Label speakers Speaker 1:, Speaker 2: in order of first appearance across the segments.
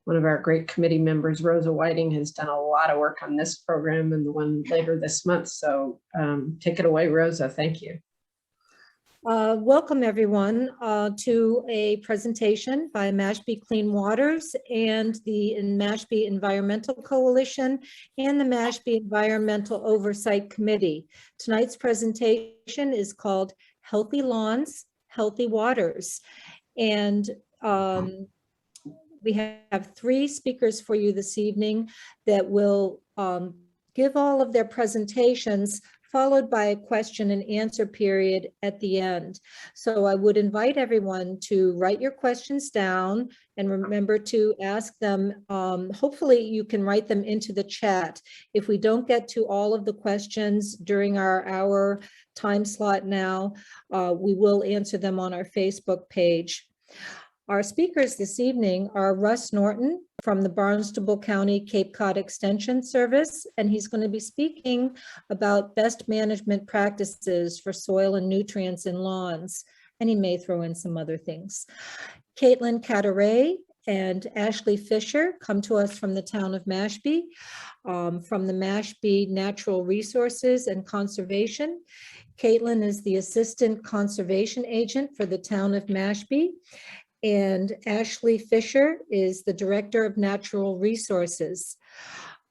Speaker 1: one of our great committee members, Rosa Whiting, has done a lot of work on this program and the one later this month. So take it away, Rosa. Thank you.
Speaker 2: Welcome everyone to a presentation by Mashpee Clean Waters and the Mashpee Environmental Coalition and the Mashpee Environmental Oversight Committee. Tonight's presentation is called Healthy Lawns, Healthy Waters. And we have 3 speakers for you this evening that will give all of their presentations, followed by a question and answer period at the end. So I would invite everyone to write your questions down and remember to ask them. Hopefully you can write them into the chat. If we don't get to all of the questions during our hour time slot now, we will answer them on our Facebook page. Our speakers this evening are Russ Norton from the Barnstable County Cape Cod Extension Service, and he's going to be speaking about best management practices for soil and nutrients in lawns, and he may throw in some other things. Katelyn, Cadoret, and Ashley Fisher come to us from the town of Mashpee, from the Mashpee Natural Resources and Conservation. Katelyn is the Assistant Conservation Agent for the town of Mashpee, and Ashley Fisher is the Director of Natural Resources.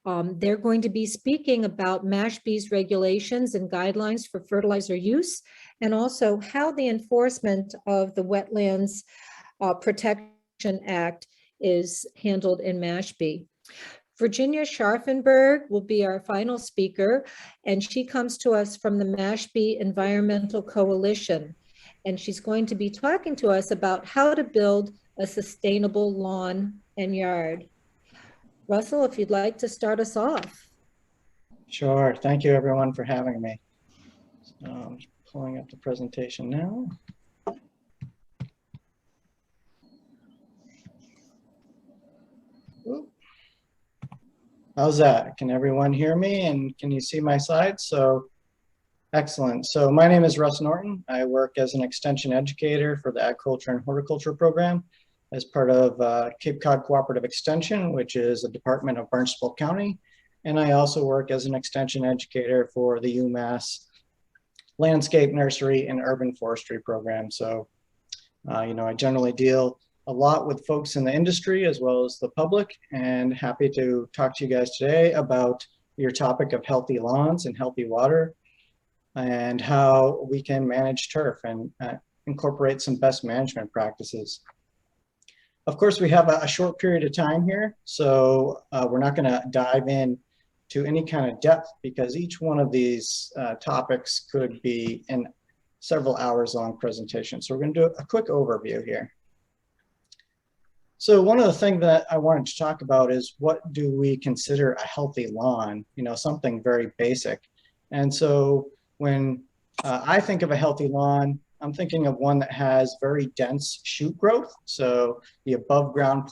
Speaker 2: They're going to be speaking about Mashpee's regulations and guidelines for fertilizer use, and also how the enforcement of the Wetlands Protection Act is handled in Mashpee. Virginia Scharfenberg will be our final speaker, and she comes to us from the Mashpee Environmental Coalition. And she's going to be talking to us about how to build a sustainable lawn and yard. Russell, if you'd like to start us off.
Speaker 3: Sure. Thank you, everyone, for having me. So I'm just pulling up the presentation now. Ooh. How's that? Can everyone hear me? And can you see my slides? So excellent. So my name is Russ Norton. I work as an extension educator for the Agriculture and Horticulture program as part of Cape Cod Cooperative Extension, which is a department of Barnstable County. And I also work as an extension educator for the UMass Landscape, Nursery, and Urban Forestry program. So, I generally deal a lot with folks in the industry as well as the public, and happy to talk to you guys today about your topic of healthy lawns and healthy water, and how we can manage turf and incorporate some best management practices. Of course, we have a short period of time here, so we're not going to dive in to any kind of depth, because each one of these topics could be in several hours long presentation. So we're going to do a quick overview here. So one of the things that I wanted to talk about is, what do we consider a healthy lawn? Something very basic. And so when I think of a healthy lawn, I'm thinking of one that has very dense shoot growth. So the above ground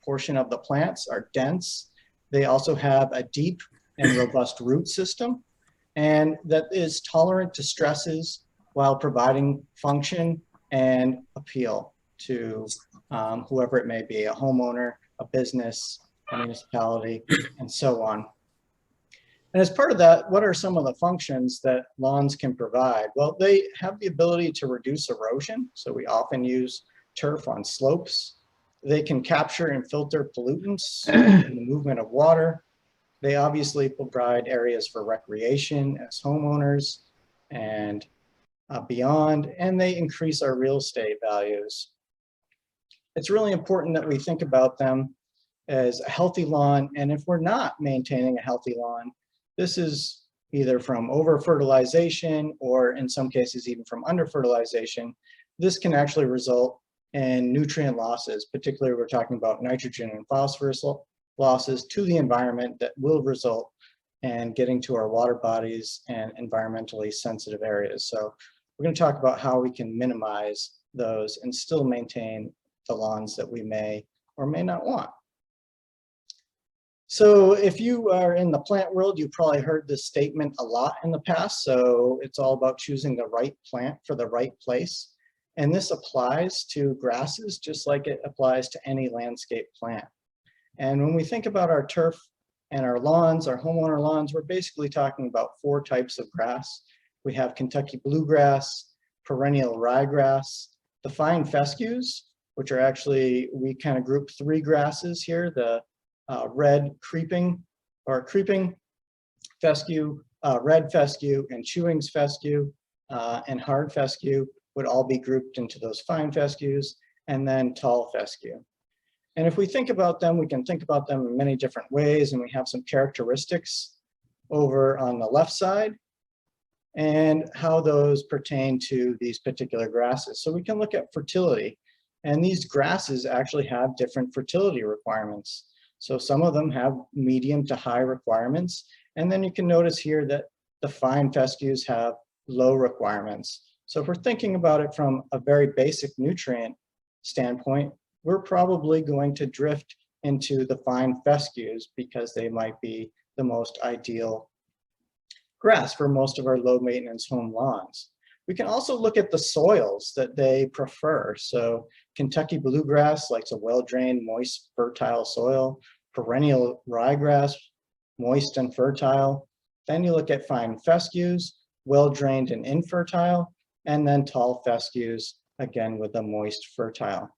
Speaker 3: portion of the plants are dense. They also have a deep and robust root system, and that is tolerant to stresses while providing function and appeal to whoever it may be, a homeowner, a business, a municipality, and so on. And as part of that, what are some of the functions that lawns can provide? Well, they have the ability to reduce erosion. So we often use turf on slopes. They can capture and filter pollutants in the movement of water. They obviously provide areas for recreation as homeowners and beyond, and they increase our real estate values. It's really important that we think about them as a healthy lawn, and if we're not maintaining a healthy lawn, this is either from over-fertilization or in some cases even from under-fertilization. This can actually result in nutrient losses, particularly we're talking about nitrogen and phosphorus losses to the environment that will result in getting to our water bodies and environmentally sensitive areas. So we're going to talk about how we can minimize those and still maintain the lawns that we may or may not want. So if you are in the plant world, you probably heard this statement a lot in the past. So it's all about choosing the right plant for the right place. And this applies to grasses just like it applies to any landscape plant. And when we think about our turf and our lawns, our homeowner lawns, we're basically talking about 4 types of grass. We have Kentucky bluegrass, perennial ryegrass, the fine fescues, which are actually, we kind of group 3 grasses here, the red creeping fescue, red fescue, and chewings fescue, and hard fescue would all be grouped into those fine fescues, and then tall fescue. And if we think about them, we can think about them in many different ways, and we have some characteristics over on the left side and how those pertain to these particular grasses. So we can look at fertility, and these grasses actually have different fertility requirements. So some of them have medium to high requirements, and then you can notice here that the fine fescues have low requirements. So if we're thinking about it from a very basic nutrient standpoint, we're probably going to drift into the fine fescues because they might be the most ideal grass for most of our low maintenance home lawns. We can also look at the soils that they prefer. So Kentucky bluegrass likes a well-drained, moist, fertile soil. Perennial ryegrass, moist and fertile. Then you look at fine fescues, well-drained and infertile, and then tall fescues, again with a moist, fertile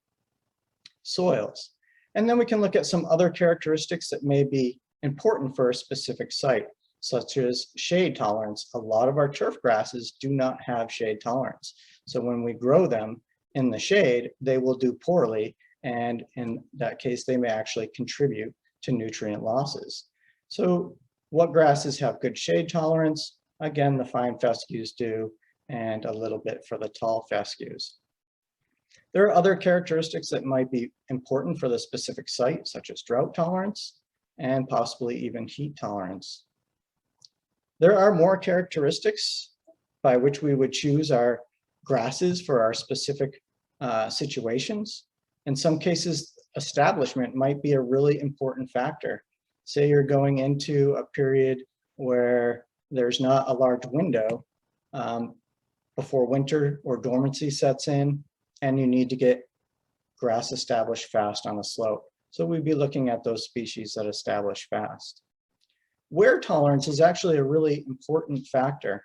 Speaker 3: soils. And then we can look at some other characteristics that may be important for a specific site, such as shade tolerance. A lot of our turf grasses do not have shade tolerance. So when we grow them in the shade, they will do poorly, and in that case, they may actually contribute to nutrient losses. So what grasses have good shade tolerance? Again, the fine fescues do, and a little bit for the tall fescues. There are other characteristics that might be important for the specific site, such as drought tolerance and possibly even heat tolerance. There are more characteristics by which we would choose our grasses for our specific situations. In some cases, establishment might be a really important factor. Say you're going into a period where there's not a large window before winter or dormancy sets in, and you need to get grass established fast on a slope. So we'd be looking at those species that establish fast. Wear tolerance is actually a really important factor.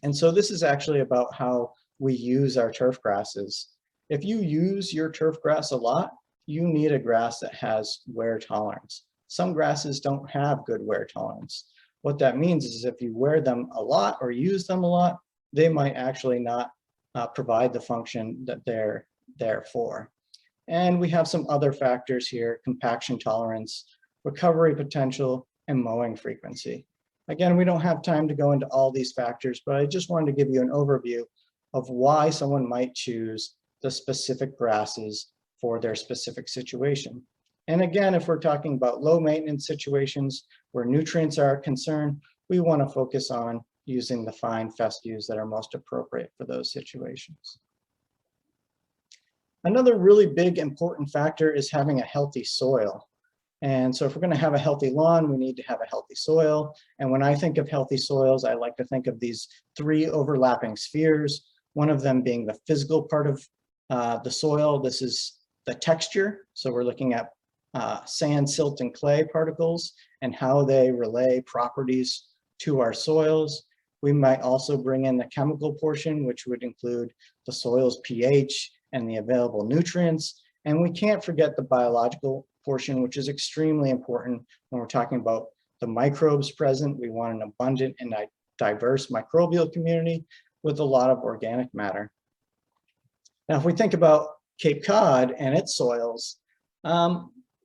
Speaker 3: And so this is actually about how we use our turf grasses. If you use your turf grass a lot, you need a grass that has wear tolerance. Some grasses don't have good wear tolerance. What that means is if you wear them a lot or use them a lot, they might actually not provide the function that they're there for. And we have some other factors here: compaction tolerance, recovery potential, and mowing frequency. Again, we don't have time to go into all these factors, but I just wanted to give you an overview of why someone might choose the specific grasses for their specific situation. And again, if we're talking about low maintenance situations where nutrients are concerned, we want to focus on using the fine fescues that are most appropriate for those situations. Another really big important factor is having a healthy soil. And so if we're going to have a healthy lawn, we need to have a healthy soil. And when I think of healthy soils, I like to think of these 3 overlapping spheres, one of them being the physical part of the soil. This is the texture. So we're looking at sand, silt, and clay particles and how they relay properties to our soils. We might also bring in the chemical portion, which would include the soil's pH and the available nutrients. And we can't forget the biological portion, which is extremely important when we're talking about the microbes present. We want an abundant and diverse microbial community with a lot of organic matter. Now, if we think about Cape Cod and its soils,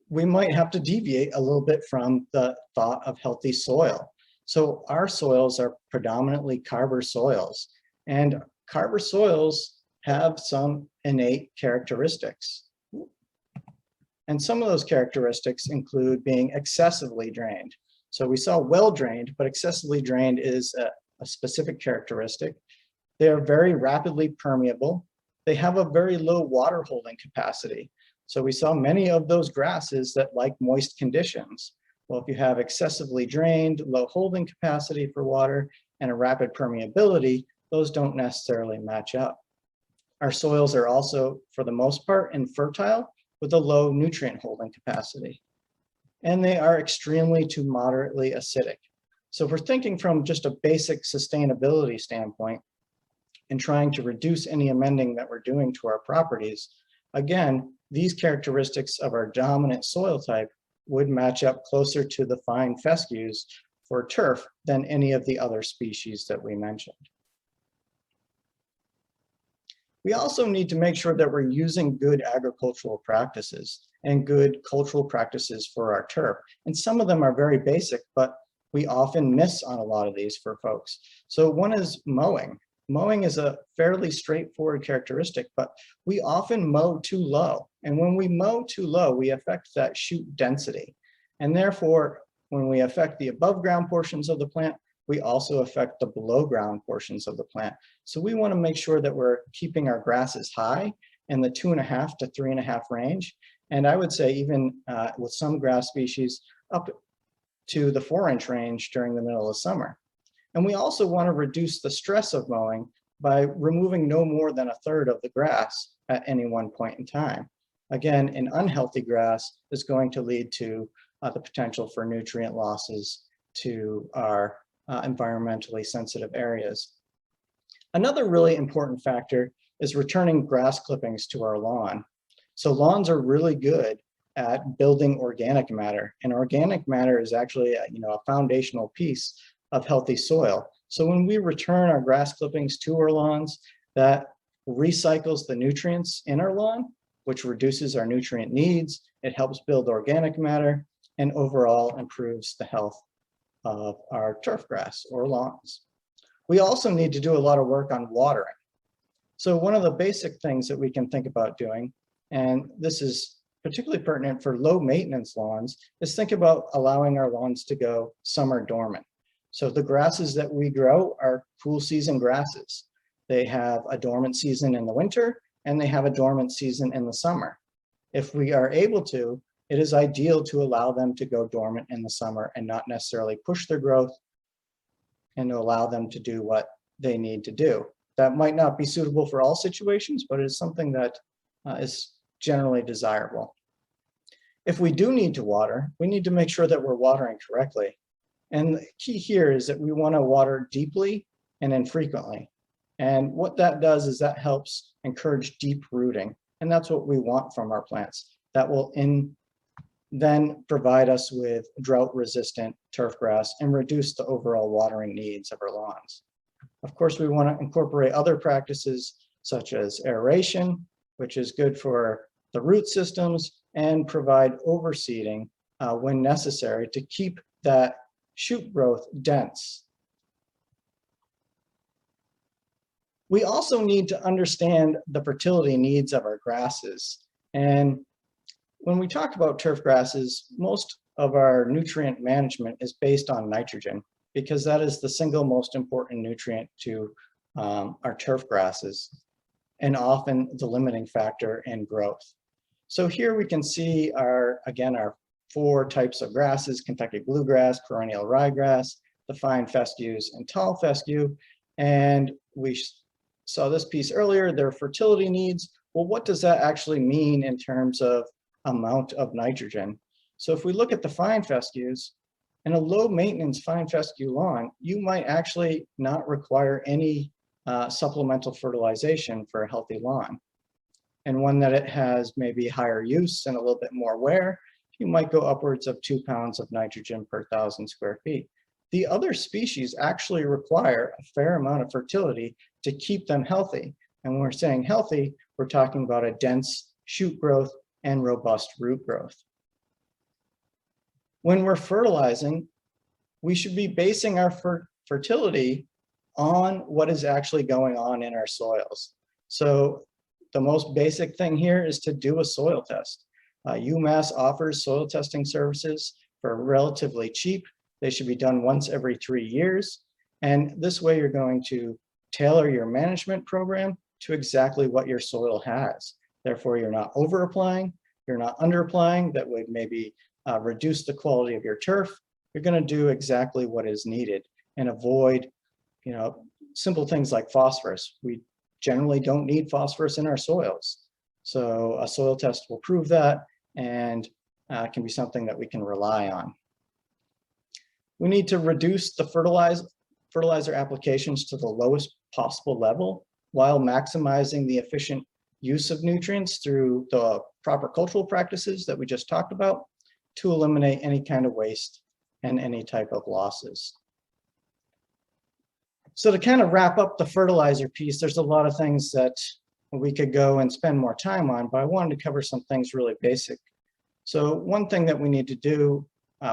Speaker 3: we might have to deviate a little bit from the thought of healthy soil. So our soils are predominantly carver soils, and carver soils have some innate characteristics. And some of those characteristics include being excessively drained. So we saw well drained, but excessively drained is a specific characteristic. They are very rapidly permeable. They have a very low water holding capacity. So we saw many of those grasses that like moist conditions. Well, if you have excessively drained, low holding capacity for water, and a rapid permeability, those don't necessarily match up. Our soils are also, for the most part, infertile with a low nutrient holding capacity. and they are extremely to moderately acidic. So if we're thinking from just a basic sustainability standpoint and trying to reduce any amending that we're doing to our properties, again, these characteristics of our dominant soil type would match up closer to the fine fescues for turf than any of the other species that we mentioned. We also need to make sure that we're using good agricultural practices and good cultural practices for our turf. And some of them are very basic, but we often miss on a lot of these for folks. So one is mowing. Mowing is a fairly straightforward characteristic, but we often mow too low. And when we mow too low, we affect that shoot density. And therefore, when we affect the above ground portions of the plant, we also affect the below ground portions of the plant. So we want to make sure that we're keeping our grasses high in the 2.5 to 3.5 range. And I would say even with some grass species up to the 4-inch range during the middle of summer. And we also want to reduce the stress of mowing by removing no more than 1/3 of the grass at any one point in time. Again, an unhealthy grass is going to lead to the potential for nutrient losses to our environmentally sensitive areas. Another really important factor is returning grass clippings to our lawn. So lawns are really good at building organic matter, and organic matter is actually a foundational piece of healthy soil. So when we return our grass clippings to our lawns, that recycles the nutrients in our lawn, which reduces our nutrient needs. It helps build organic matter and overall improves the health of our turf grass or lawns. We also need to do a lot of work on watering. So one of the basic things that we can think about doing, and this is particularly pertinent for low maintenance lawns, is think about allowing our lawns to go summer dormant. So the grasses that we grow are cool season grasses. They have a dormant season in the winter and they have a dormant season in the summer. If we are able to, it is ideal to allow them to go dormant in the summer and not necessarily push their growth, and to allow them to do what they need to do. That might not be suitable for all situations, but it is something that is generally desirable. If we do need to water, we need to make sure that we're watering correctly. And the key here is that we want to water deeply and infrequently. And what that does is that helps encourage deep rooting. And that's what we want from our plants. That will then provide us with drought-resistant turf grass and reduce the overall watering needs of our lawns. Of course, we want to incorporate other practices such as aeration, which is good for the root systems, and provide overseeding when necessary to keep that shoot growth dense. We also need to understand the fertility needs of our grasses. And when we talk about turf grasses, most of our nutrient management is based on nitrogen, because that is the single most important nutrient to our turf grasses, and often the limiting factor in growth. So here we can see our 4 types of grasses: Kentucky bluegrass, perennial ryegrass, the fine fescues, and tall fescue. And we saw this piece earlier, their fertility needs. Well, what does that actually mean in terms of amount of nitrogen? So if we look at the fine fescues, in a low maintenance fine fescue lawn, you might actually not require any supplemental fertilization for a healthy lawn. And one that it has maybe higher use and a little bit more wear, you might go upwards of 2 pounds of nitrogen per 1,000 square feet. The other species actually require a fair amount of fertility to keep them healthy. And when we're saying healthy, we're talking about a dense shoot growth and robust root growth. When we're fertilizing, we should be basing our fertility on what is actually going on in our soils. So the most basic thing here is to do a soil test. UMass offers soil testing services for relatively cheap. They should be done once every 3 years. And this way you're going to tailor your management program to exactly what your soil has. Therefore, you're not over applying, you're not under applying that would maybe reduce the quality of your turf. You're going to do exactly what is needed and avoid, simple things like phosphorus. We generally don't need phosphorus in our soils. So a soil test will prove that, and can be something that we can rely on. We need to reduce the fertilizer applications to the lowest possible level while maximizing the efficient use of nutrients through the proper cultural practices that we just talked about to eliminate any kind of waste and any type of losses. So to kind of wrap up the fertilizer piece, there's a lot of things that we could go and spend more time on, but I wanted to cover some things really basic. So one thing that we need to do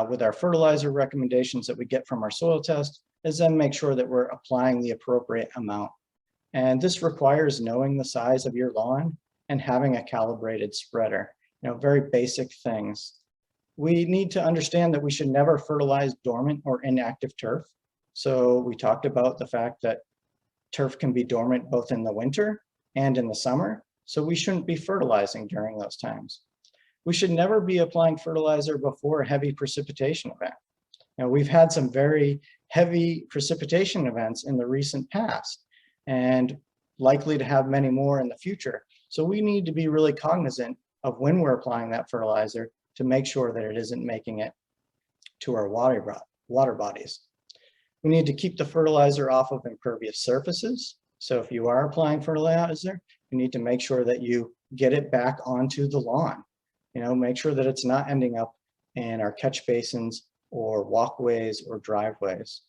Speaker 3: with our fertilizer recommendations that we get from our soil test is then make sure that we're applying the appropriate amount. And this requires knowing the size of your lawn and having a calibrated spreader, very basic things. We need to understand that we should never fertilize dormant or inactive turf. So we talked about the fact that turf can be dormant both in the winter and in the summer. So we shouldn't be fertilizing during those times. We should never be applying fertilizer before a heavy precipitation event. We've had some very heavy precipitation events in the recent past and likely to have many more in the future. So we need to be really cognizant of when we're applying that fertilizer to make sure that it isn't making it to our water bodies. We need to keep the fertilizer off of impervious surfaces. So if you are applying fertilizer, you need to make sure that you get it back onto the lawn. Make sure that it's not ending up in our catch basins or walkways or driveways.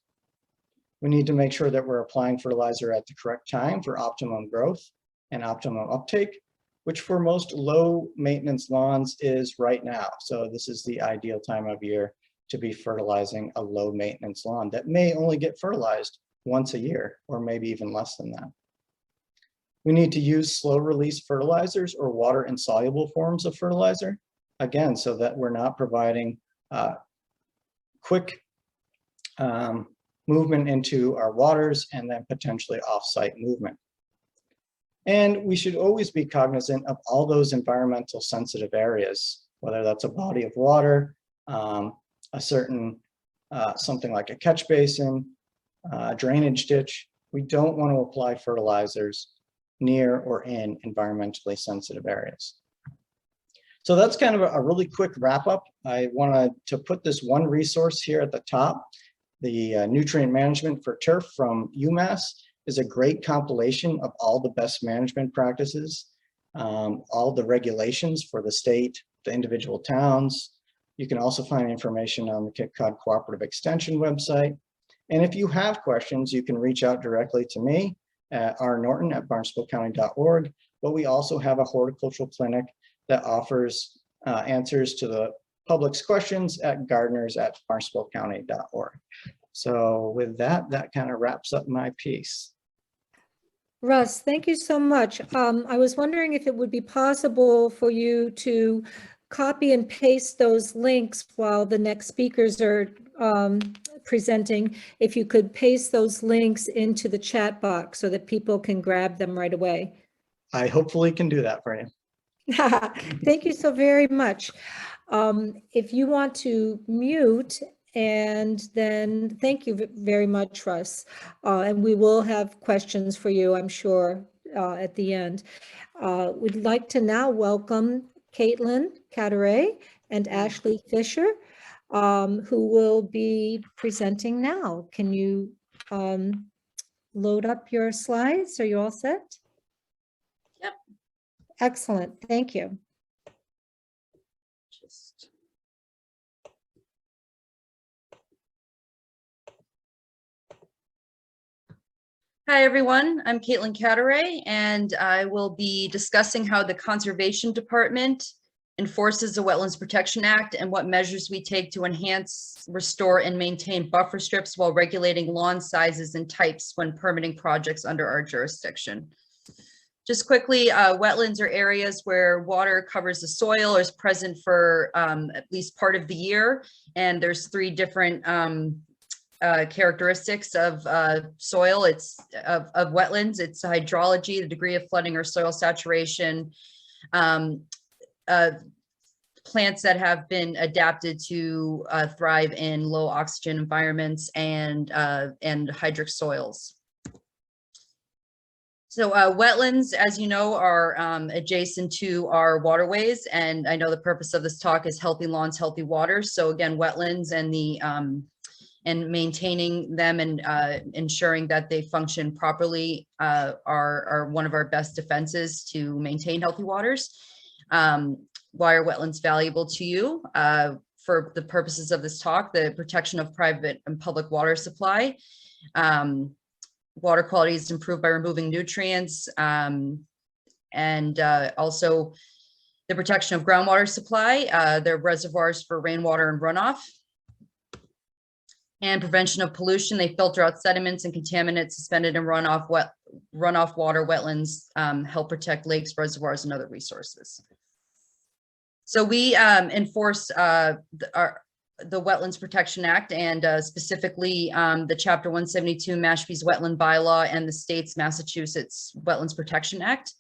Speaker 3: We need to make sure that we're applying fertilizer at the correct time for optimum growth and optimum uptake, which for most low maintenance lawns is right now. So this is the ideal time of year to be fertilizing a low maintenance lawn that may only get fertilized once a year or maybe even less than that. We need to use slow release fertilizers or water insoluble forms of fertilizer, again, so that we're not providing quick movement into our waters and then potentially off-site movement. And we should always be cognizant of all those environmental sensitive areas, whether that's a body of water, a certain, something like a catch basin, drainage ditch. We don't want to apply fertilizers near or in environmentally sensitive areas. So that's kind of a really quick wrap up. I wanted to put this one resource here at the top. The Nutrient Management for Turf from UMass is a great compilation of all the best management practices, all the regulations for the state, the individual towns. You can also find information on the Cape Cod Cooperative Extension website. And if you have questions, you can reach out directly to me at rnorton@barnstable.org. But we also have a horticultural clinic that offers answers to the public's questions at gardeners@barnstable.org. So with that, that kind of wraps up my piece.
Speaker 2: Russ, thank you so much. I was wondering if it would be possible for you to copy and paste those links while the next speakers are presenting. If you could paste those links into the chat box so that people can grab them right away.
Speaker 3: I hopefully can do that for you.
Speaker 2: Thank you so very much. If you want to mute, and then thank you very much, Russ. And we will have questions for you, I'm sure, at the end. We'd like to now welcome Katelyn, Cadoret, and Ashley Fisher, who will be presenting now. Can you load up your slides? Are you all set?
Speaker 1: Yep.
Speaker 2: Excellent. Thank you.
Speaker 4: Hi, everyone. I'm Katelyn Cadoret, and I will be discussing how the Conservation Department enforces the Wetlands Protection Act and what measures we take to enhance, restore, and maintain buffer strips while regulating lawn sizes and types when permitting projects under our jurisdiction. Just quickly, wetlands are areas where water covers the soil or is present for at least part of the year, and there's three different characteristics of soil. It's of wetlands. It's hydrology, the degree of flooding or soil saturation, plants that have been adapted to thrive in low oxygen environments, and hydric soils. So wetlands, as you know, are adjacent to our waterways. And I know the purpose of this talk is healthy lawns, healthy waters. So again, wetlands and the and maintaining them and ensuring that they function properly are one of our best defenses to maintain healthy waters. Why are wetlands valuable to you? For the purposes of this talk, the protection of private and public water supply. Water quality is improved by removing nutrients, and also the protection of groundwater supply. They're reservoirs for rainwater and runoff. And prevention of pollution. They filter out sediments and contaminants suspended in runoff water, wetlands, help protect lakes, reservoirs, and other resources. So we enforce the Wetlands Protection Act, and specifically the Chapter 172 Mashpee's Wetland Bylaw and the state's Massachusetts Wetlands Protection Act.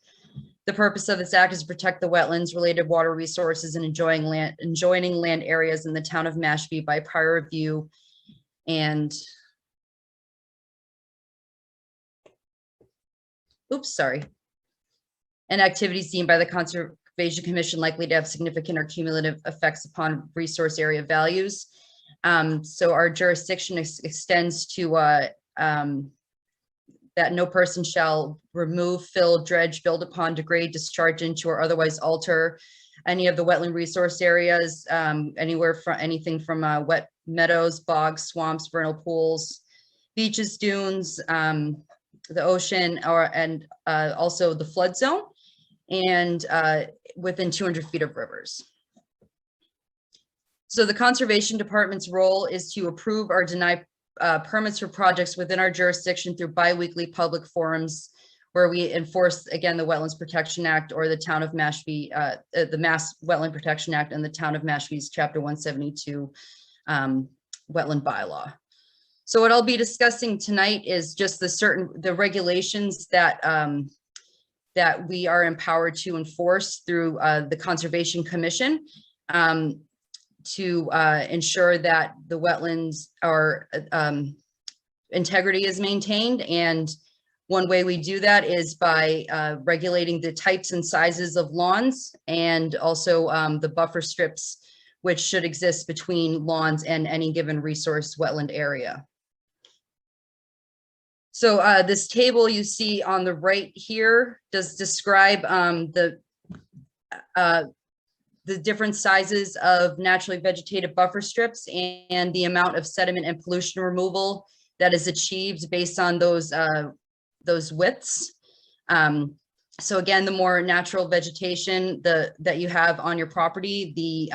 Speaker 4: The purpose of this act is to protect the wetlands, related water resources, and adjoining land areas in the town of Mashpee by prior review and and activities deemed by the Conservation Commission likely to have significant or cumulative effects upon resource area values. So our jurisdiction extends to that no person shall remove, fill, dredge, build upon, degrade, discharge into, or otherwise alter any of the wetland resource areas, anywhere from anything from wet meadows, bogs, swamps, vernal pools, beaches, dunes, the ocean, and also the flood zone, and within 200 feet of rivers. So the Conservation Department's role is to approve or deny permits for projects within our jurisdiction through bi-weekly public forums where we enforce, again, the Wetlands Protection Act or the Town of Mashpee, the Mass Wetland Protection Act and the Town of Mashpee's Chapter 172 Wetland Bylaw. So what I'll be discussing tonight is just the regulations that that we are empowered to enforce through the Conservation Commission to ensure that the wetlands are integrity is maintained. And one way we do that is by regulating the types and sizes of lawns, and also the buffer strips which should exist between lawns and any given resource wetland area. So this table you see on the right here does describe the different sizes of naturally vegetated buffer strips and the amount of sediment and pollution removal that is achieved based on those widths. So again, the more natural vegetation that you have on your property, the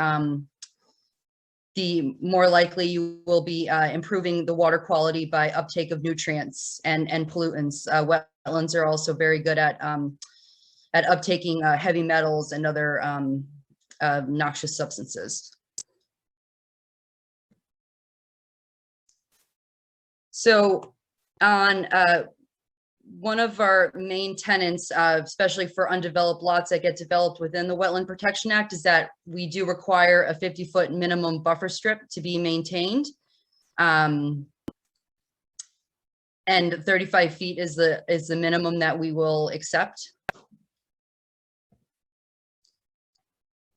Speaker 4: more likely you will be improving the water quality by uptake of nutrients and pollutants. Wetlands are also very good at uptaking heavy metals and other noxious substances. So on one of our main tenets, especially for undeveloped lots that get developed within the Wetland Protection Act, is that we do require a 50-foot minimum buffer strip to be maintained. And 35 feet is the minimum that we will accept.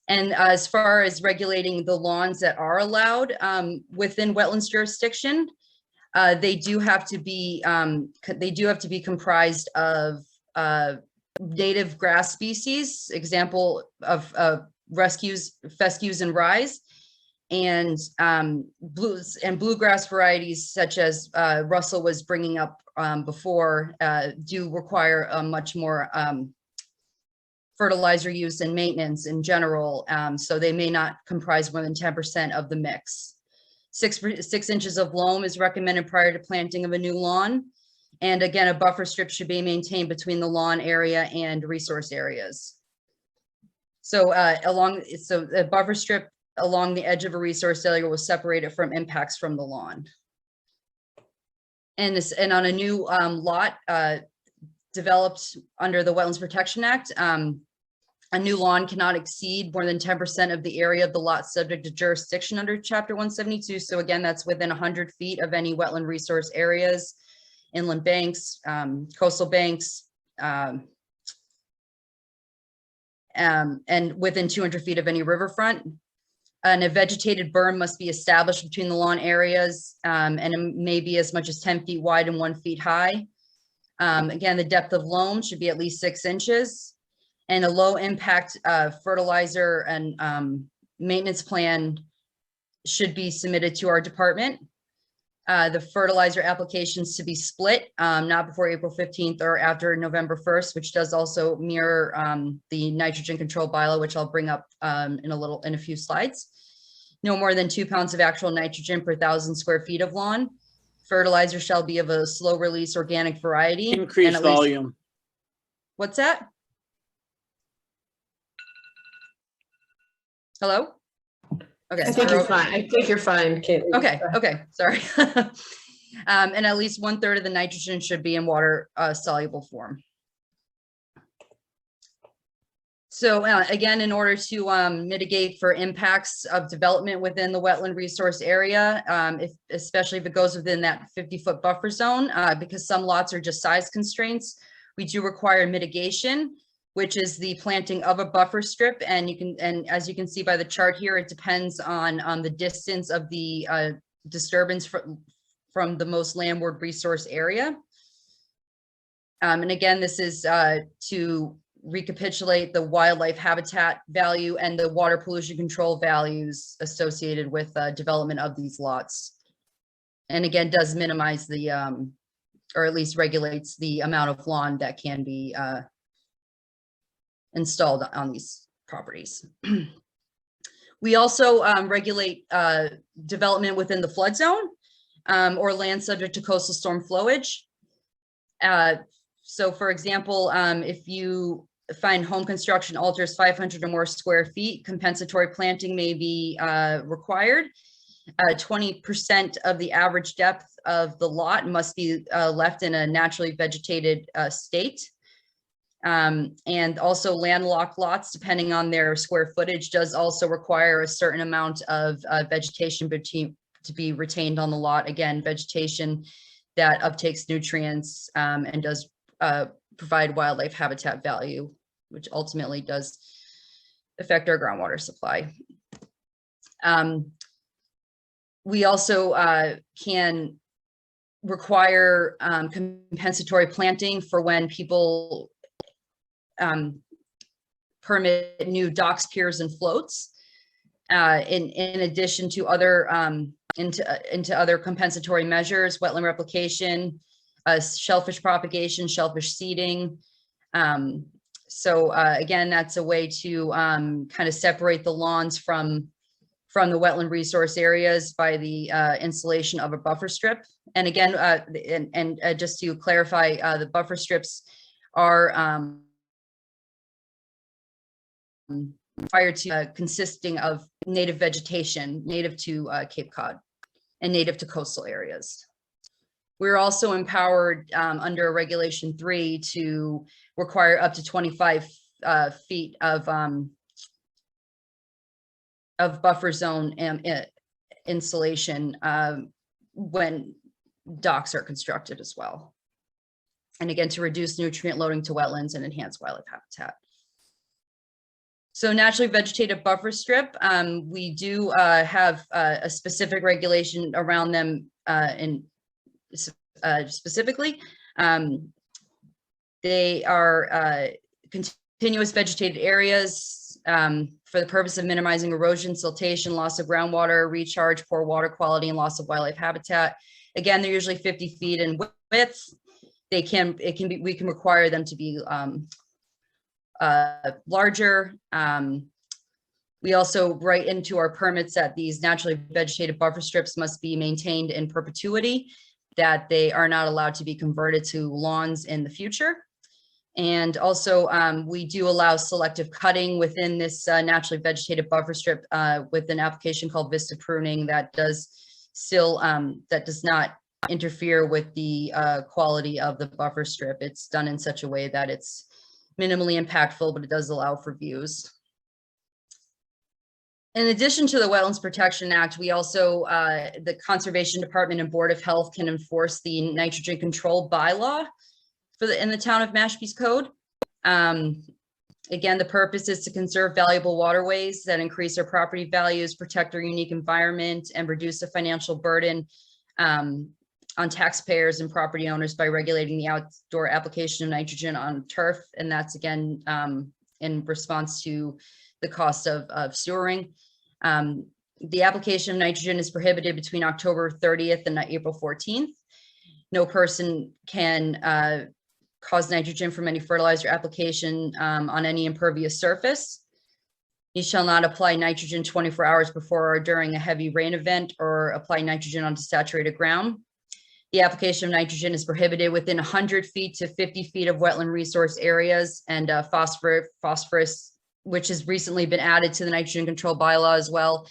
Speaker 4: And as far as regulating the lawns that are allowed within wetlands jurisdiction, they do have to be comprised of native grass species, example of fescues and rye, and bluegrass varieties such as Russell was bringing up before do require a much more fertilizer use and maintenance in general, so they may not comprise more than 10% of the mix. 6 inches of loam is recommended prior to planting of a new lawn. And again, a buffer strip should be maintained between the lawn area and resource areas. So a buffer strip along the edge of a resource area will separate it from impacts from the lawn. And on a new lot developed under the Wetlands Protection Act, a new lawn cannot exceed more than 10% of the area of the lot subject to jurisdiction under Chapter 172. So again, that's within 100 feet of any wetland resource areas, inland banks, coastal banks, and within 200 feet of any riverfront. And a vegetated berm must be established between the lawn areas, and it may be as much as 10 feet wide and 1 foot high. Again, the depth of loam should be at least 6 inches, and a low impact fertilizer and maintenance plan should be submitted to our department. The fertilizer applications to be split, not before April 15th or after November 1st, which does also mirror the nitrogen control bylaw, which I'll bring up in a few slides. No more than 2 pounds of actual nitrogen per 1,000 square feet of lawn. Fertilizer shall be of a slow release organic variety.
Speaker 5: Increase volume.
Speaker 4: What's that? Hello? Okay.
Speaker 1: I think you're fine. I think you're fine, Katelyn.
Speaker 4: Okay, sorry. And at least 1/3 of the nitrogen should be in water soluble form. So again, in order to mitigate for impacts of development within the wetland resource area, especially if it goes within that 50-foot buffer zone, because some lots are just size constraints, we do require mitigation, which is the planting of a buffer strip. And as you can see by the chart here, it depends on the distance of the disturbance from the most landward resource area. And again, this is to recapitulate the wildlife habitat value and the water pollution control values associated with development of these lots. And again, does minimize the, or at least regulates the amount of lawn that can be installed on these properties. We also regulate development within the flood zone or land subject to coastal storm flowage. So for example, if you find home construction alters 500 or more square feet, compensatory planting may be required. 20% of the average depth of the lot must be left in a naturally vegetated state. And also landlocked lots, depending on their square footage, does also require a certain amount of vegetation to be retained on the lot. Again, vegetation that uptakes nutrients and does provide wildlife habitat value, which ultimately does affect our groundwater supply. We also can require compensatory planting for when people permit new docks, piers, and floats. In addition to other into other compensatory measures, wetland replication, shellfish propagation, shellfish seeding. So again, that's a way to kind of separate the lawns from the wetland resource areas by the installation of a buffer strip. And again, just to clarify, the buffer strips are prior to consisting of native vegetation, native to Cape Cod and native to coastal areas. We're also empowered under Regulation 3 to require up to 25 feet of buffer zone installation when docks are constructed as well. And again, to reduce nutrient loading to wetlands and enhance wildlife habitat. So naturally vegetated buffer strip, we do have a specific regulation around them specifically. They are continuous vegetated areas for the purpose of minimizing erosion, siltation, loss of groundwater, recharge, poor water quality, and loss of wildlife habitat. Again, they're usually 50 feet in width. We can require them to be larger. We also write into our permits that these naturally vegetated buffer strips must be maintained in perpetuity, that they are not allowed to be converted to lawns in the future. And also we do allow selective cutting within this naturally vegetated buffer strip with an application called vista pruning that does still, that does not interfere with the quality of the buffer strip. It's done in such a way that it's minimally impactful, but it does allow for views. In addition to the Wetlands Protection Act, we also, the Conservation Department and Board of Health can enforce the nitrogen control bylaw in the Town of Mashpee's code. Again, the purpose is to conserve valuable waterways that increase our property values, protect our unique environment, and reduce the financial burden on taxpayers and property owners by regulating the outdoor application of nitrogen on turf. And that's again in response to the cost of sewering. The application of nitrogen is prohibited between October 30th and April 14th. No person can cause nitrogen from any fertilizer application on any impervious surface. You shall not apply nitrogen 24 hours before or during a heavy rain event or apply nitrogen onto saturated ground. The application of nitrogen is prohibited within 100 feet to 50 feet of wetland resource areas, and phosphorus, which has recently been added to the nitrogen control bylaw as well,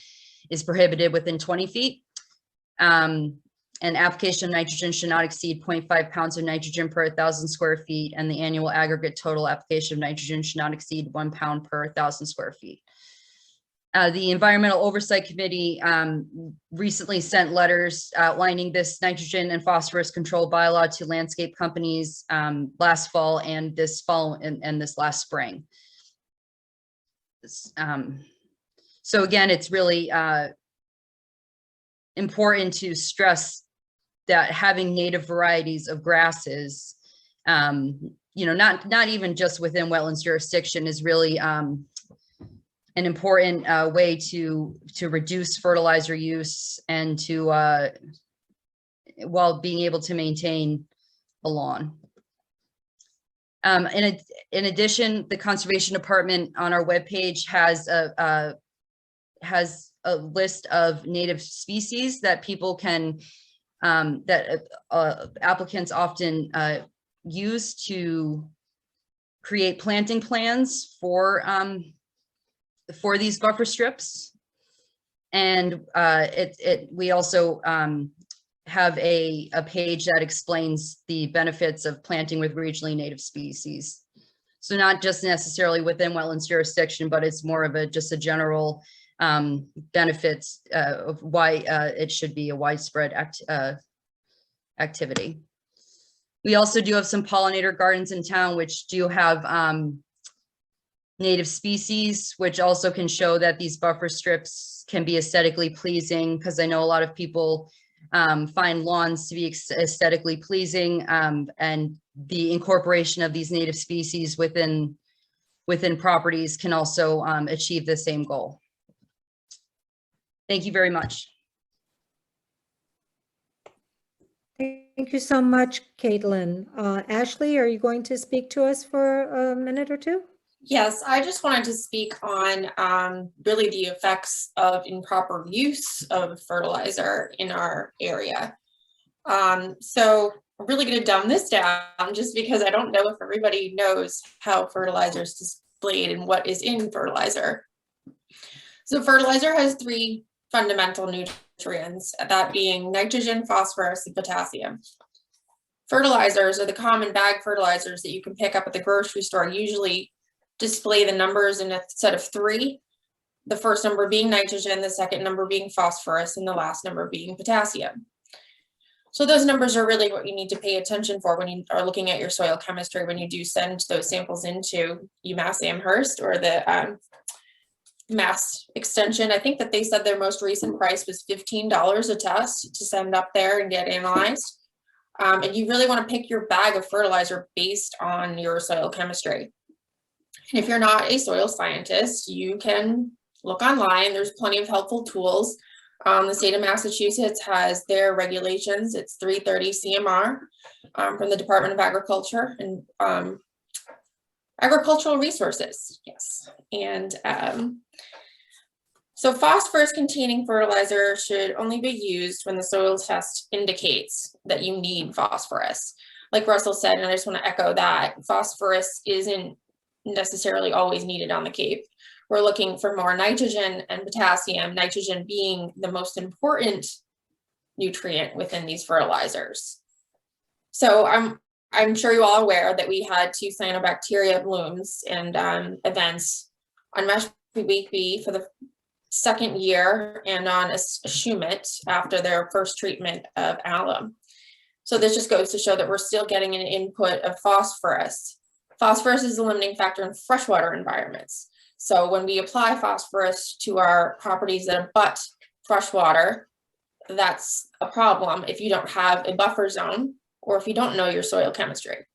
Speaker 4: is prohibited within 20 feet. And application of nitrogen should not exceed 0.5 pounds of nitrogen per 1,000 square feet, and the annual aggregate total application of nitrogen should not exceed 1 pound per 1,000 square feet. The Environmental Oversight Committee recently sent letters outlining this nitrogen and phosphorus control bylaw to landscape companies last fall and this fall and this last spring. So again, it's really important to stress that having native varieties of grasses, not even just within wetlands jurisdiction, is really an important way to reduce fertilizer use and to while being able to maintain a lawn. In addition, the Conservation Department on our webpage has a list of native species that people can applicants often use to create planting plans for these buffer strips. And we also have a page that explains the benefits of planting with regionally native species. So not just necessarily within wetlands jurisdiction, but it's more of just a general benefits of why it should be a widespread activity. We also do have some pollinator gardens in town, which do have native species, which also can show that these buffer strips can be aesthetically pleasing, because I know a lot of people find lawns to be aesthetically pleasing, and the incorporation of these native species within properties can also achieve the same goal. Thank you very much.
Speaker 2: Thank you so much, Katelyn. Ashley, are you going to speak to us for a minute or two?
Speaker 5: Yes, I just wanted to speak on really the effects of improper use of fertilizer in our area. So I'm really going to dumb this down just because I don't know if everybody knows how fertilizer is displayed and what is in fertilizer. So fertilizer has three fundamental nutrients, that being nitrogen, phosphorus, and potassium. Fertilizers, or the common bag fertilizers that you can pick up at the grocery store, usually display the numbers in a set of three. The first number being nitrogen, the second number being phosphorus, and the last number being potassium. So those numbers are really what you need to pay attention for when you are looking at your soil chemistry, when you do send those samples into UMass Amherst or the Mass Extension. I think that they said their most recent price was $15 a test to send up there and get analyzed. And you really want to pick your bag of fertilizer based on your soil chemistry. And if you're not a soil scientist, you can look online. There's plenty of helpful tools. The state of Massachusetts has their regulations. It's 330 CMR from the Department of Agriculture and Agricultural Resources. Yes. And so phosphorus containing fertilizer should only be used when the soil test indicates that you need phosphorus. Like Russell said, and I just want to echo that, phosphorus isn't necessarily always needed on the Cape. We're looking for more nitrogen and potassium, nitrogen being the most important nutrient within these fertilizers. So I'm sure you all are aware that we had 2 cyanobacteria blooms and events on Mashpee Week B for the second year and on a Shumet after their first treatment of alum. So this just goes to show that we're still getting an input of phosphorus. Phosphorus is a limiting factor in freshwater environments. So when we apply phosphorus to our properties that abut freshwater, that's a problem if you don't have a buffer zone or if you don't know your soil chemistry.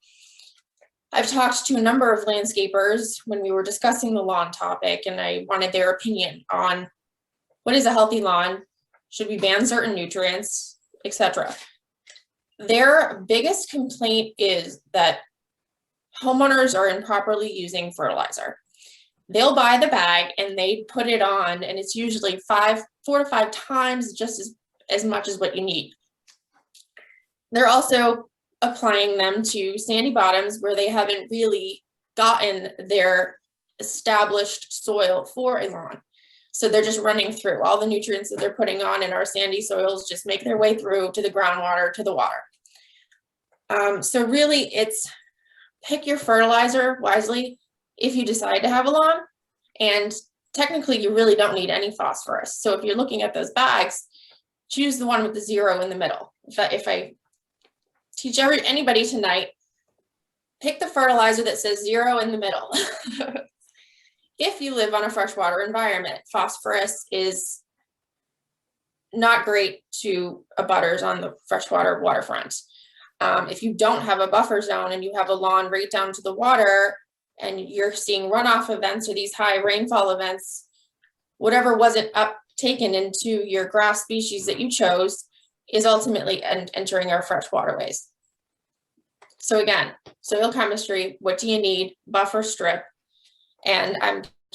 Speaker 5: I've talked to a number of landscapers when we were discussing the lawn topic, and I wanted their opinion on what is a healthy lawn, should we ban certain nutrients, etc. Their biggest complaint is that homeowners are improperly using fertilizer. They'll buy the bag and they put it on, and it's usually 4 to 5 times just as much as what you need. They're also applying them to sandy bottoms where they haven't really gotten their established soil for a lawn. So they're just running through all the nutrients that they're putting on in our sandy soils, just make their way through to the groundwater, to the water. So really it's pick your fertilizer wisely if you decide to have a lawn, and technically you really don't need any phosphorus. So if you're looking at those bags, choose the one with the 0 in the middle. If I teach anybody tonight, pick the fertilizer that says 0 in the middle. If you live on a freshwater environment, phosphorus is not great to abutters on the freshwater waterfront. If you don't have a buffer zone and you have a lawn right down to the water and you're seeing runoff events or these high rainfall events, whatever wasn't taken into your grass species that you chose is ultimately entering our fresh waterways. So again, soil chemistry, what do you need? Buffer strip. And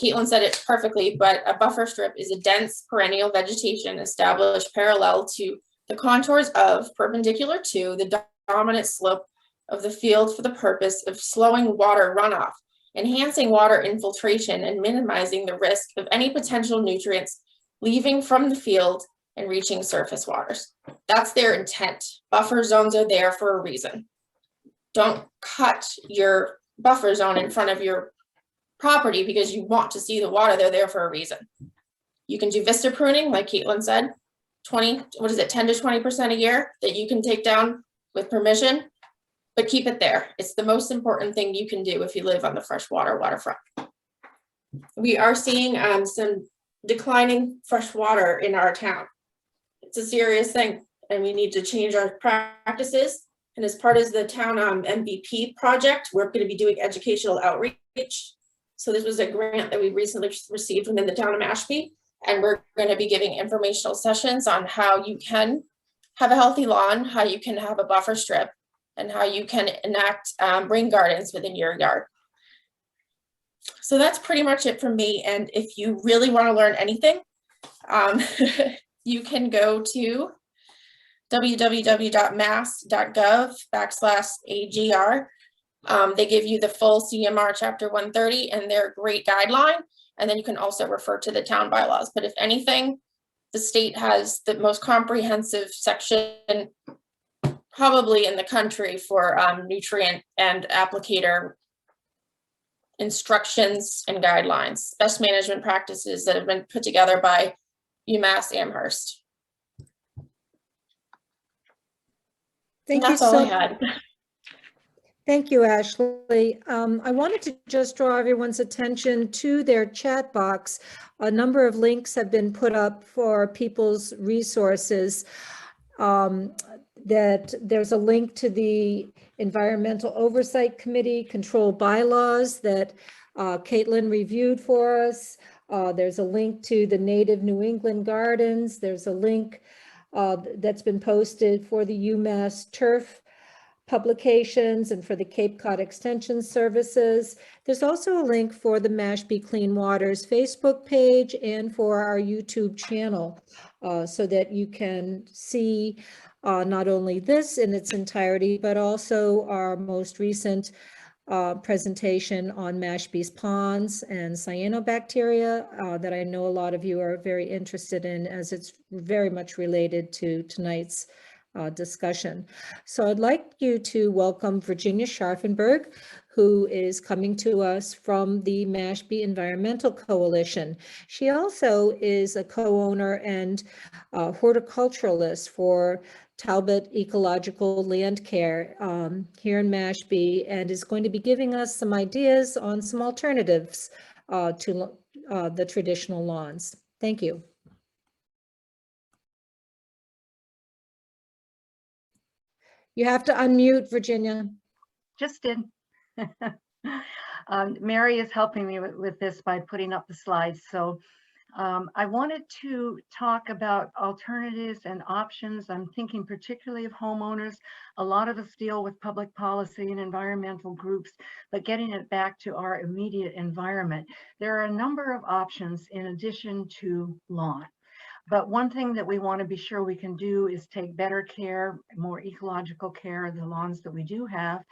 Speaker 5: Katelyn said it perfectly, but a buffer strip is a dense perennial vegetation established parallel to the contours of, perpendicular to, the dominant slope of the field for the purpose of slowing water runoff, enhancing water infiltration, and minimizing the risk of any potential nutrients leaving from the field and reaching surface waters. That's their intent. Buffer zones are there for a reason. Don't cut your buffer zone in front of your property because you want to see the water. They're there for a reason. You can do vista pruning, like Katelyn said, 10 to 20% a year that you can take down with permission, but keep it there. It's the most important thing you can do if you live on the freshwater waterfront. We are seeing some declining fresh water in our town. It's a serious thing, and we need to change our practices. And as part of the town MVP project, we're going to be doing educational outreach. So this was a grant that we recently received within the town of Mashpee, and we're going to be giving informational sessions on how you can have a healthy lawn, how you can have a buffer strip, and how you can enact rain gardens within your yard. So that's pretty much it from me. And if you really want to learn anything, you can go to www.mass.gov/AGR. They give you the full CMR Chapter 130 and their great guideline. And then you can also refer to the town bylaws. But if anything, the state has the most comprehensive section probably in the country for nutrient and applicator instructions and guidelines, best management practices that have been put together by UMass Amherst.
Speaker 2: Thank you so much. Thank you, Ashley. I wanted to just draw everyone's attention to their chat box. A number of links have been put up for people's resources. That there's a link to the Environmental Oversight Committee control bylaws that Katelyn reviewed for us. There's a link to the Native New England Gardens. There's a link that's been posted for the UMass Turf publications and for the Cape Cod Extension Services. There's also a link for the Mashpee Clean Waters Facebook page and for our YouTube channel so that you can see not only this in its entirety, but also our most recent presentation on Mashpee's ponds and cyanobacteria that I know a lot of you are very interested in, as it's very much related to tonight's discussion. So I'd like you to welcome Virginia Scharfenberg, who is coming to us from the Mashpee Environmental Coalition. She also is a co-owner and horticulturalist for Talbot Ecological Land Care here in Mashpee, and is going to be giving us some ideas on some alternatives to the traditional lawns. Thank you. You have to unmute, Virginia.
Speaker 6: Just did. Mary is helping me with this by putting up the slides. So I wanted to talk about alternatives and options. I'm thinking particularly of homeowners. A lot of us deal with public policy and environmental groups, but getting it back to our immediate environment, there are a number of options in addition to lawn. But one thing that we want to be sure we can do is take better care, more ecological care of the lawns that we do have,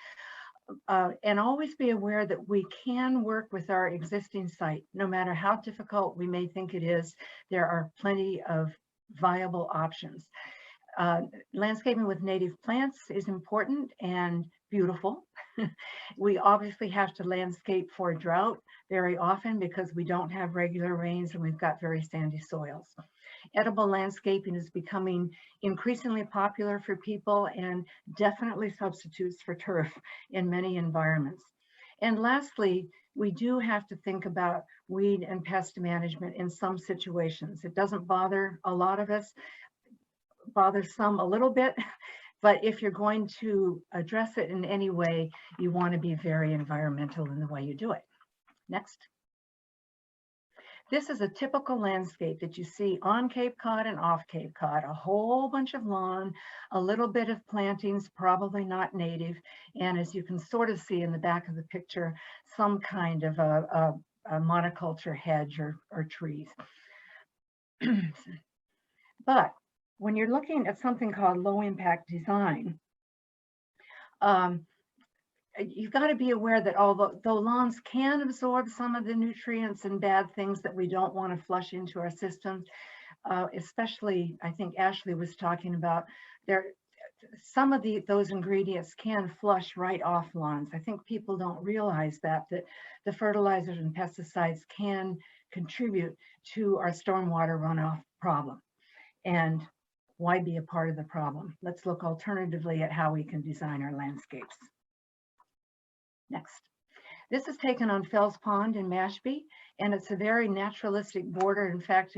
Speaker 6: and always be aware that we can work with our existing site. No matter how difficult we may think it is, there are plenty of viable options. Landscaping with native plants is important and beautiful. We obviously have to landscape for drought very often because we don't have regular rains and we've got very sandy soils. Edible landscaping is becoming increasingly popular for people and definitely substitutes for turf in many environments. And lastly, we do have to think about weed and pest management in some situations. It doesn't bother a lot of us, bothers some a little bit, but if you're going to address it in any way, you want to be very environmental in the way you do it. Next. This is a typical landscape that you see on Cape Cod and off Cape Cod, a whole bunch of lawn, a little bit of plantings, probably not native, and as you can sort of see in the back of the picture, some kind of a monoculture hedge or trees. But when you're looking at something called low impact design, you've got to be aware that although lawns can absorb some of the nutrients and bad things that we don't want to flush into our systems, especially I think Ashley was talking about, some of those ingredients can flush right off lawns. I think people don't realize that the fertilizers and pesticides can contribute to our stormwater runoff problem. And why be a part of the problem? Let's look alternatively at how we can design our landscapes. Next. This is taken on Fells Pond in Mashpee, and it's a very naturalistic border. In fact,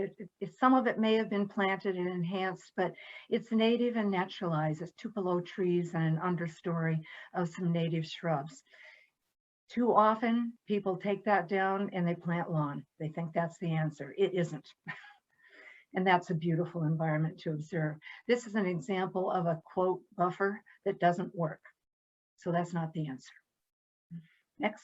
Speaker 6: some of it may have been planted and enhanced, but it's native and naturalized. It's tupelo trees and an understory of some native shrubs. Too often, people take that down and they plant lawn. They think that's the answer. It isn't. And that's a beautiful environment to observe. This is an example of a quote buffer that doesn't work. So that's not the answer. Next.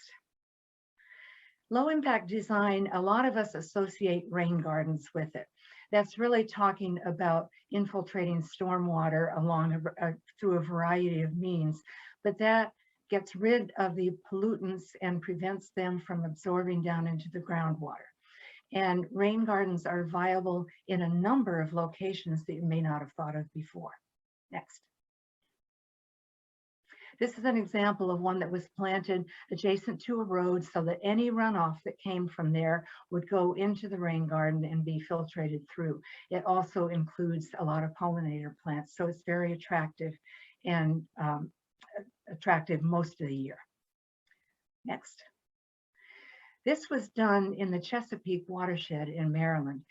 Speaker 6: Low impact design, a lot of us associate rain gardens with it. That's really talking about infiltrating stormwater through a variety of means, but that gets rid of the pollutants and prevents them from absorbing down into the groundwater. And rain gardens are viable in a number of locations that you may not have thought of before. Next. This is an example of one that was planted adjacent to a road so that any runoff that came from there would go into the rain garden and be filtrated through. It also includes a lot of pollinator plants, so it's very attractive and attractive most of the year. Next. This was done in the Chesapeake watershed in Maryland.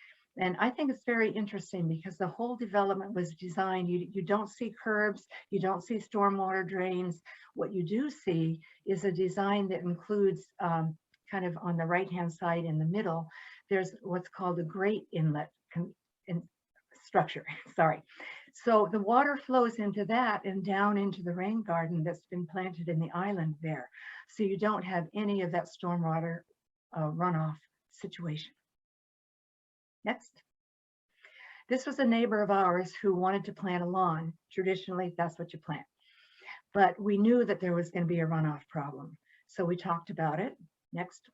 Speaker 6: And I think it's very interesting because the whole development was designed, you don't see curbs, you don't see stormwater drains. What you do see is a design that includes kind of on the right-hand side in the middle, there's what's called a grate inlet structure, sorry. So the water flows into that and down into the rain garden that's been planted in the island there. So you don't have any of that stormwater runoff situation. Next. This was a neighbor of ours who wanted to plant a lawn. Traditionally, that's what you plant. But we knew that there was going to be a runoff problem. So we talked about it. Next.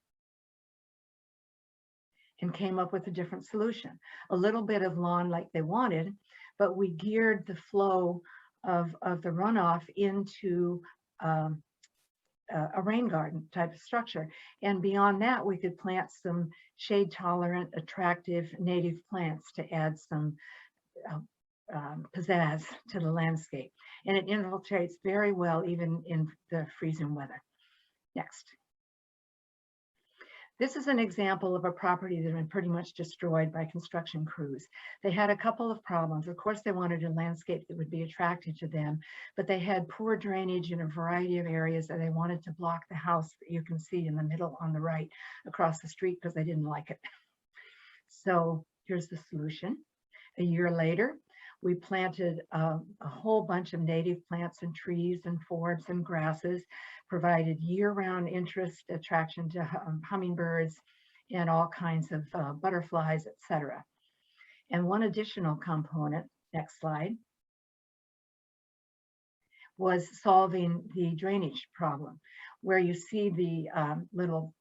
Speaker 6: And came up with a different solution. A little bit of lawn like they wanted, but we geared the flow of the runoff into a rain garden type of structure. And beyond that, we could plant some shade tolerant, attractive native plants to add some pizzazz to the landscape, and it infiltrates very well even in the freezing weather. Next. This is an example of a property that had been pretty much destroyed by construction crews. They had a couple of problems. Of course, they wanted a landscape that would be attractive to them, but they had poor drainage in a variety of areas, and they wanted to block the house that you can see in the middle on the right across the street because they didn't like it. So here's the solution. A year later, we planted a whole bunch of native plants and trees and forbs and grasses, provided year-round interest, attraction to hummingbirds and all kinds of butterflies, etc. And one additional component, next slide, was solving the drainage problem, where you see the little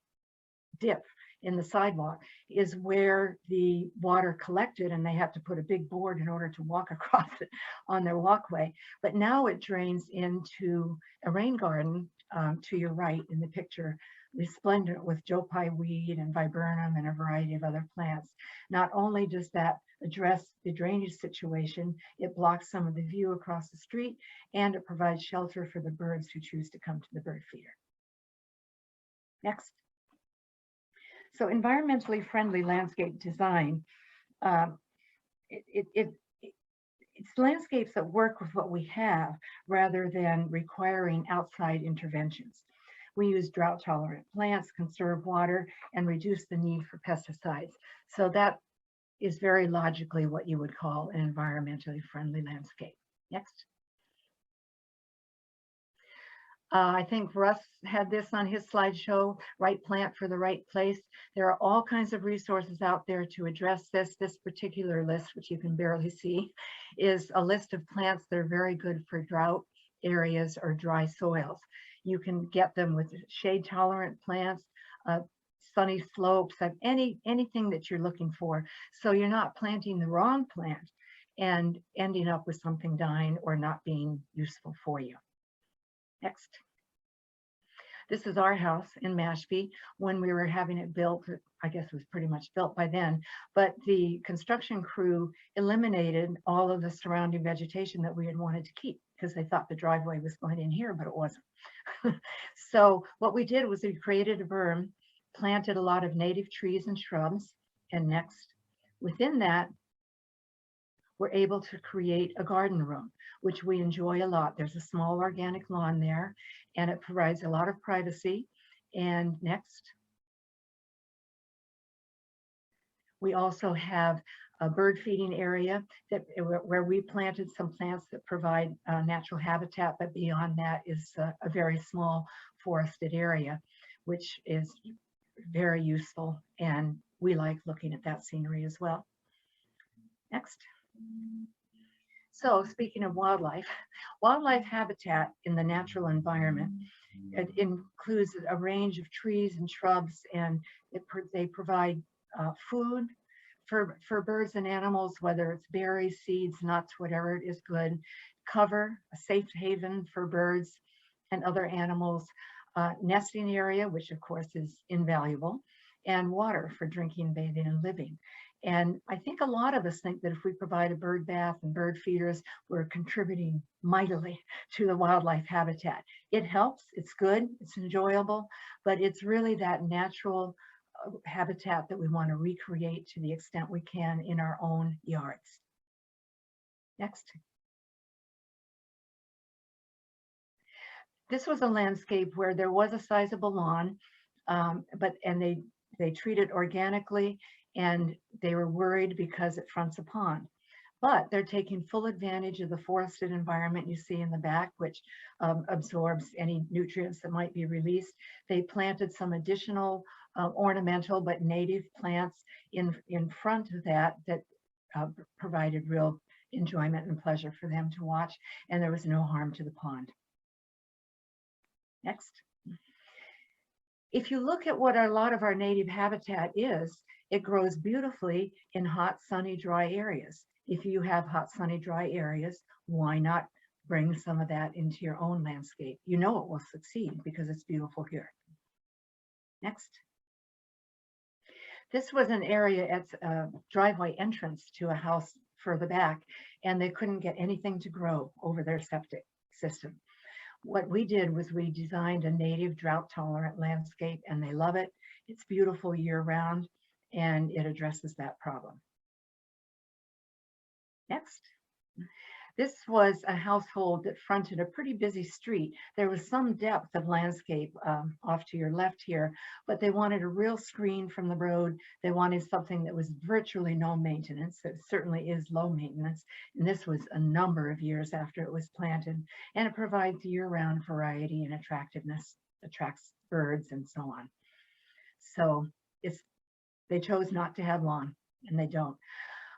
Speaker 6: dip in the sidewalk is where the water collected, and they have to put a big board in order to walk across it on their walkway. But now it drains into a rain garden to your right in the picture, resplendent with Joe Pye weed and viburnum and a variety of other plants. Not only does that address the drainage situation, it blocks some of the view across the street, and it provides shelter for the birds who choose to come to the bird feeder. Next. So environmentally friendly landscape design, it's landscapes that work with what we have rather than requiring outside interventions. We use drought tolerant plants, conserve water, and reduce the need for pesticides. So that is very logically what you would call an environmentally friendly landscape. Next. I think Russ had this on his slideshow, right plant for the right place. There are all kinds of resources out there to address this. This particular list, which you can barely see, is a list of plants that are very good for drought areas or dry soils. You can get them with shade tolerant plants, sunny slopes, anything that you're looking for. So you're not planting the wrong plant and ending up with something dying or not being useful for you. Next. This is our house in Mashpee. When we were having it built, I guess it was pretty much built by then, but the construction crew eliminated all of the surrounding vegetation that we had wanted to keep because they thought the driveway was going in here, but it wasn't. So what we did was we created a berm, planted a lot of native trees and shrubs, and next, within that, we're able to create a garden room, which we enjoy a lot. There's a small organic lawn there, and it provides a lot of privacy. And next, we also have a bird feeding area where we planted some plants that provide natural habitat, but beyond that is a very small forested area, which is very useful, and we like looking at that scenery as well. Next. So speaking of wildlife habitat in the natural environment, it includes a range of trees and shrubs, and they provide food for birds and animals, whether it's berries, seeds, nuts, whatever it is good, cover, a safe haven for birds and other animals, nesting area, which of course is invaluable, and water for drinking, bathing, and living. And I think a lot of us think that if we provide a bird bath and bird feeders, we're contributing mightily to the wildlife habitat. It helps, it's good, it's enjoyable, but it's really that natural habitat that we want to recreate to the extent we can in our own yards. Next. This was a landscape where there was a sizable lawn, and they treat it organically, and they were worried because it fronts a pond. But they're taking full advantage of the forested environment you see in the back, which absorbs any nutrients that might be released. They planted some additional ornamental but native plants in front of that provided real enjoyment and pleasure for them to watch, and there was no harm to the pond. Next. If you look at what a lot of our native habitat is, it grows beautifully in hot, sunny, dry areas. If you have hot, sunny, dry areas, why not bring some of that into your own landscape? You know it will succeed because it's beautiful here. Next. This was an area at a driveway entrance to a house further back, and they couldn't get anything to grow over their septic system. What we did was we designed a native drought tolerant landscape, and they love it. It's beautiful year round, and it addresses that problem. Next. This was a household that fronted a pretty busy street. There was some depth of landscape off to your left here, but they wanted a real screen from the road. They wanted something that was virtually no maintenance. It certainly is low maintenance. And this was a number of years after it was planted. And it provides year-round variety and attractiveness, attracts birds and so on. So they chose not to have lawn, and they don't.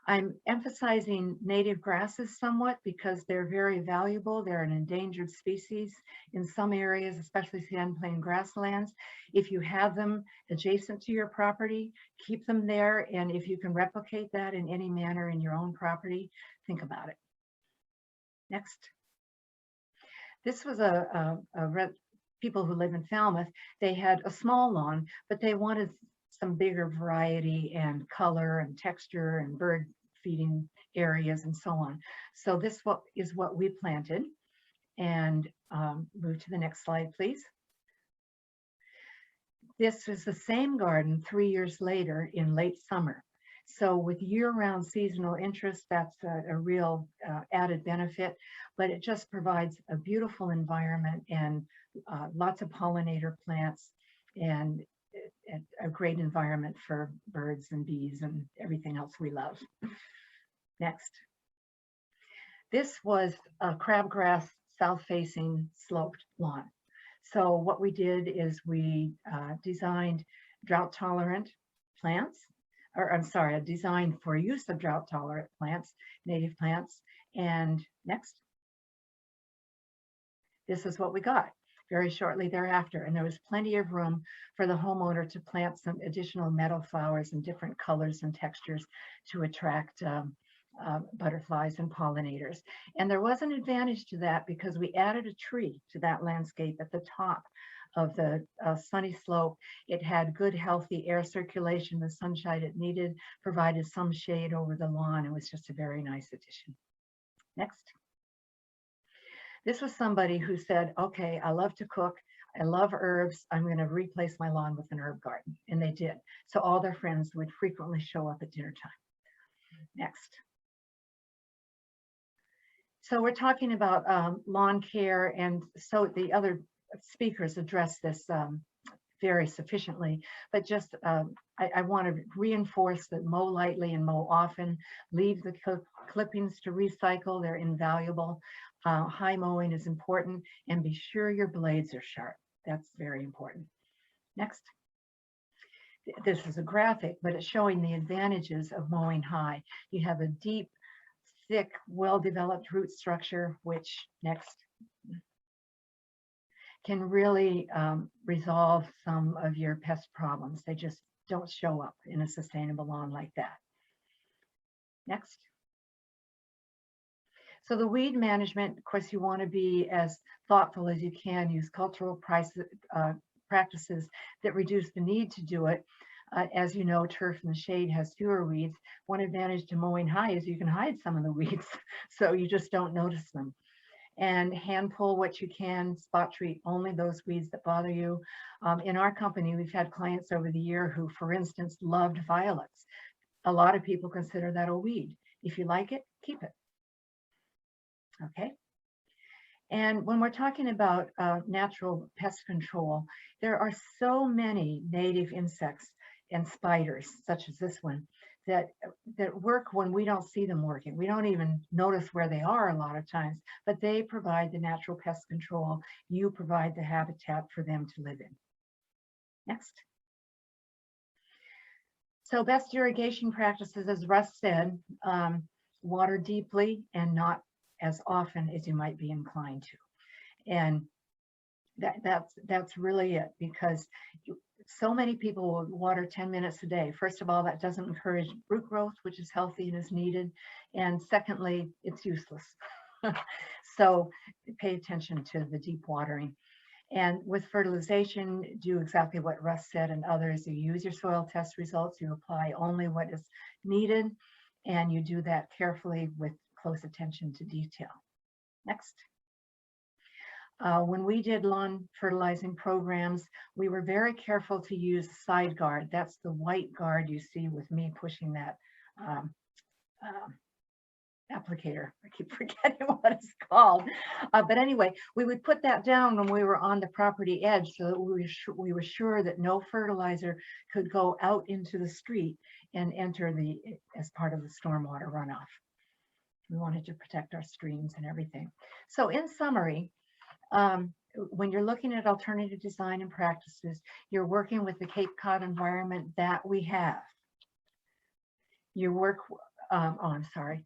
Speaker 6: I'm emphasizing native grasses somewhat because they're very valuable. They're an endangered species in some areas, especially sandplain grasslands. If you have them adjacent to your property, keep them there. And if you can replicate that in any manner in your own property, think about it. Next. This was people who live in Falmouth. They had a small lawn, but they wanted some bigger variety and color and texture and bird feeding areas and so on. So this is what we planted. And move to the next slide, please. This is the same garden 3 years later in late summer. So with year-round seasonal interest, that's a real added benefit, but it just provides a beautiful environment and lots of pollinator plants and a great environment for birds and bees and everything else we love. Next. This was a crabgrass south-facing sloped lawn. So what we did is we designed drought-tolerant plants, or I'm sorry, a design for use of drought-tolerant plants, native plants. And next. This is what we got very shortly thereafter. And there was plenty of room for the homeowner to plant some additional meadow flowers in different colors and textures to attract butterflies and pollinators. And there was an advantage to that because we added a tree to that landscape at the top of the sunny slope. It had good, healthy air circulation, the sunshine it needed, provided some shade over the lawn. It was just a very nice addition. Next. This was somebody who said, okay, I love to cook. I love herbs. I'm going to replace my lawn with an herb garden. And they did. So all their friends would frequently show up at dinner time. Next. So we're talking about lawn care, and so the other speakers address this very sufficiently, but just I want to reinforce that mow lightly and mow often. Leave the clippings to recycle. They're invaluable. High mowing is important, and be sure your blades are sharp. That's very important. Next. This is a graphic, but it's showing the advantages of mowing high. You have a deep, thick, well-developed root structure, which next can really resolve some of your pest problems. They just don't show up in a sustainable lawn like that. Next. So the weed management, of course, you want to be as thoughtful as you can. Use cultural practices that reduce the need to do it. As you know, turf in the shade has fewer weeds. One advantage to mowing high is you can hide some of the weeds, so you just don't notice them. And hand pull what you can, spot treat only those weeds that bother you. In our company, we've had clients over the year who, for instance, loved violets. A lot of people consider that a weed. If you like it, keep it. Okay. And when we're talking about natural pest control, there are so many native insects and spiders, such as this one, that work when we don't see them working. We don't even notice where they are a lot of times, but they provide the natural pest control. You provide the habitat for them to live in. Next. So best irrigation practices, as Russ said, water deeply and not as often as you might be inclined to. And that's really it, because so many people will water 10 minutes a day. First of all, that doesn't encourage root growth, which is healthy and is needed. And secondly, it's useless. So pay attention to the deep watering. And with fertilization, do exactly what Russ said and others. You use your soil test results, you apply only what is needed, And you do that carefully with close attention to detail. Next. When we did lawn fertilizing programs, we were very careful to use side guard. That's the white guard you see with me pushing that applicator. I keep forgetting what it's called. But anyway, we would put that down when we were on the property edge so that we were sure that no fertilizer could go out into the street and enter as part of the stormwater runoff. We wanted to protect our streams and everything. So in summary, when you're looking at alternative design and practices, you're working with the Cape Cod environment that we have. You work, I'm sorry.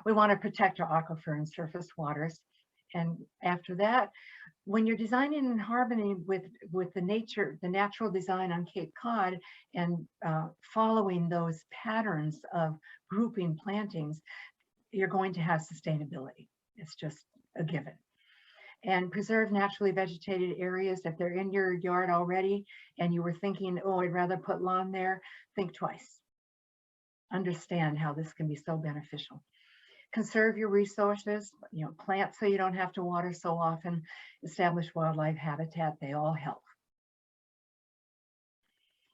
Speaker 6: We want to protect our aquifer and surface waters. And after that, when you're designing in harmony with the natural design on Cape Cod and following those patterns of grouping plantings, you're going to have sustainability. It's just a given. And preserve naturally vegetated areas. If they're in your yard already and you were thinking, oh, I'd rather put lawn there, think twice. Understand how this can be so beneficial. Conserve your resources, plant so you don't have to water so often, establish wildlife habitat, they all help.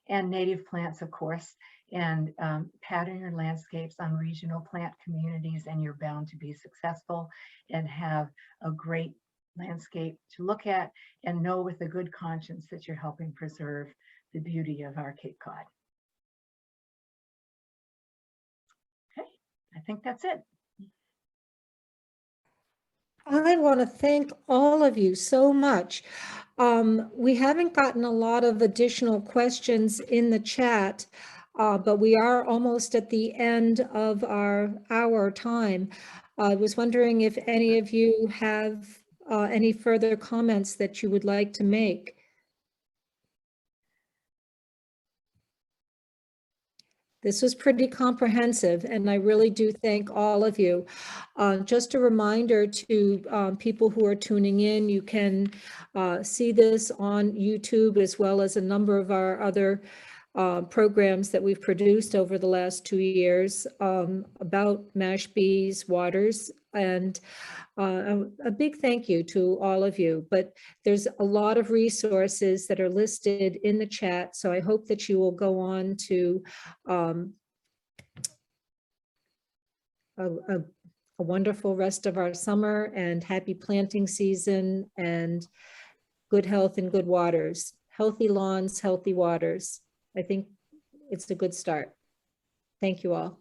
Speaker 6: And native plants, of course, and pattern your landscapes on regional plant communities, and you're bound to be successful and have a great landscape to look at and know with a good conscience that you're helping preserve the beauty of our Cape Cod. Okay, I think that's it.
Speaker 2: I want to thank all of you so much. We haven't gotten a lot of additional questions in the chat, but we are almost at the end of our time. I was wondering if any of you have any further comments that you would like to make. This was pretty comprehensive, and I really do thank all of you. Just a reminder to people who are tuning in, you can see this on YouTube as well as a number of our other programs that we've produced over the last 2 years about Mashpee's waters. And a big thank you to all of you. But there's a lot of resources that are listed in the chat, so I hope that you will go on to a wonderful rest of our summer and happy planting season and good health and good waters. Healthy lawns, healthy waters. I think it's a good start. Thank you all.